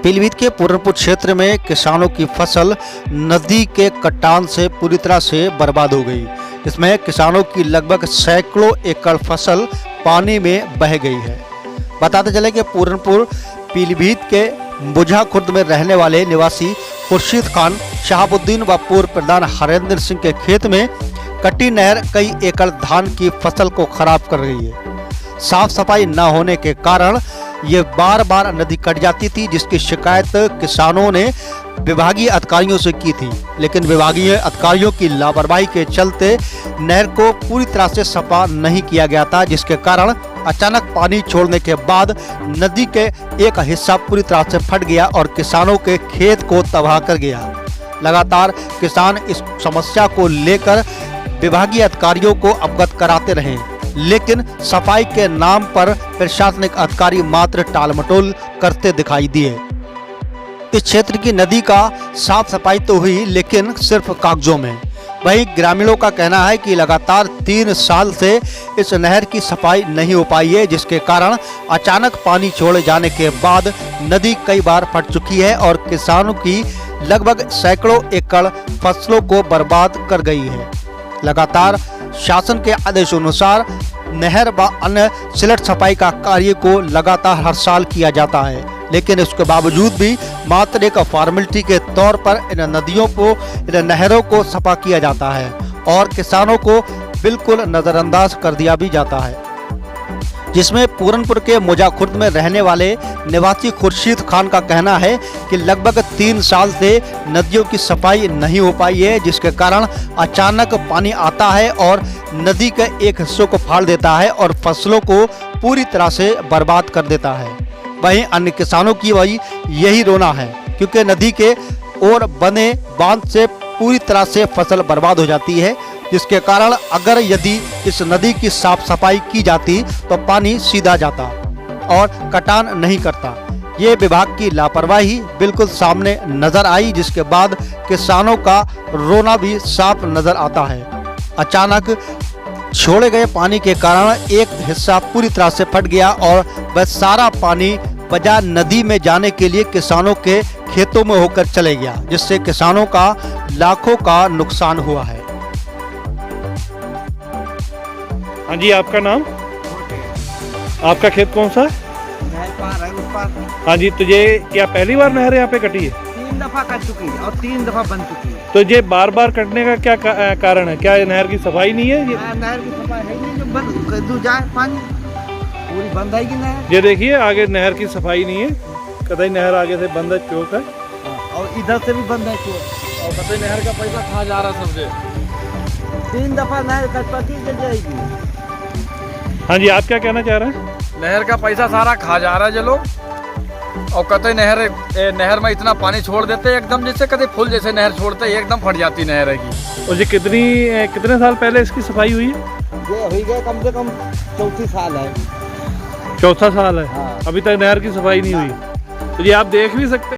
पीलीभीत के पूरनपुर क्षेत्र में किसानों की फसल नदी के कटान से पूरी तरह से बर्बाद हो गई। इसमें किसानों की लगभग सैकड़ों एकड़ फसल पानी में बह गई है। बताते चले कि पूरनपुर पीलीभीत के बुझा खुर्द में रहने वाले निवासी खुर्शीद खान शहाबुद्दीन व पूर्व प्रधान हरेंद्र सिंह के खेत में कटी नहर कई एकड़ धान की फसल को खराब कर रही है। साफ सफाई न होने के कारण ये बार बार नदी कट जाती थी, जिसकी शिकायत किसानों ने विभागीय अधिकारियों से की थी, लेकिन विभागीय अधिकारियों की लापरवाही के चलते नहर को पूरी तरह से सफा नहीं किया गया था, जिसके कारण अचानक पानी छोड़ने के बाद नदी के एक हिस्सा पूरी तरह से फट गया और किसानों के खेत को तबाह कर गया। लगातार किसान इस समस्या को लेकर विभागीय अधिकारियों को अवगत कराते रहे, लेकिन सफाई के नाम पर प्रशासनिक अधिकारी मात्र टालमटोल करते दिखाई दिए। इस क्षेत्र की नदी का साफ सफाई तो हुई, लेकिन सिर्फ कागजों में। वहीं ग्रामीणों का कहना है कि लगातार 3 साल से इस नहर की सफाई नहीं हो पाई है, जिसके कारण अचानक पानी छोड़े जाने के बाद नदी कई बार फट चुकी है और किसानों की लगभग सैकड़ों एकड़ फसलों को बर्बाद कर गई है। लगातार शासन के आदेशानुसार नहर व अन्य सिलट सफाई का कार्य को लगातार हर साल किया जाता है, लेकिन इसके बावजूद भी मात्र एक फॉर्मेलिटी के तौर पर इन नदियों को, इन नहरों को सफा किया जाता है और किसानों को बिल्कुल नज़रअंदाज कर दिया भी जाता है। जिसमें पूरनपुर के मुझा खुर्द में रहने वाले निवासी खुर्शीद खान का कहना है कि लगभग 3 साल से नदियों की सफाई नहीं हो पाई है, जिसके कारण अचानक पानी आता है और नदी के एक हिस्सों को फाड़ देता है और फसलों को पूरी तरह से बर्बाद कर देता है। वहीं अन्य किसानों की वही यही रोना है, क्योंकि नदी के ओर बने बांध से पूरी तरह से फसल बर्बाद हो जाती है, जिसके कारण अगर यदि इस नदी की साफ सफाई की जाती तो पानी सीधा जाता और कटान नहीं करता। ये विभाग की लापरवाही बिल्कुल सामने नजर आई, जिसके बाद किसानों का रोना भी साफ नजर आता है। अचानक छोड़े गए पानी के कारण एक हिस्सा पूरी तरह से फट गया और वह सारा पानी बजा नदी में जाने के लिए किसानों के खेतों में होकर चले गया, जिससे किसानों का लाखों का नुकसान हुआ है। हाँ जी, आपका नाम? आपका खेत कौन सा है? नहर पार है, उस पार। हाँ जी, तो ये क्या पहली बार नहर यहाँ पे कटी है? 3 दफा कट चुकी है और 3 दफा बन चुकी है। तो ये बार बार कटने का क्या कारण है? क्या नहर की सफाई नहीं है? नहर की सफाई है नहीं, जो बंद कर दो जाए पानी पूरी बंद है कि नहर। ये देखिए, आगे नहर की सफाई नहीं है, कतई नहर आगे से बंद है, चौक है और इधर से भी बंद है चौक, और कतई नहर का पैसा खा जा रहा सबसे। 3 दफा नहर कटपटी चल जाएगी। हाँ जी, आप क्या कहना चाह रहे हैं? नहर का पैसा सारा खा जा रहा है ये लोग, और कतई नहर में इतना पानी छोड़ देते एकदम, जैसे कतई फुल जैसे नहर छोड़ते एकदम फट जाती नहर की। और ये कितने साल पहले इसकी सफाई हुई है? ये हुई गए कम से कम 34 साल है। चौथा साल है। हाँ। अभी तक नहर की सफाई नहीं हुई। तो ये आप देख भी सकते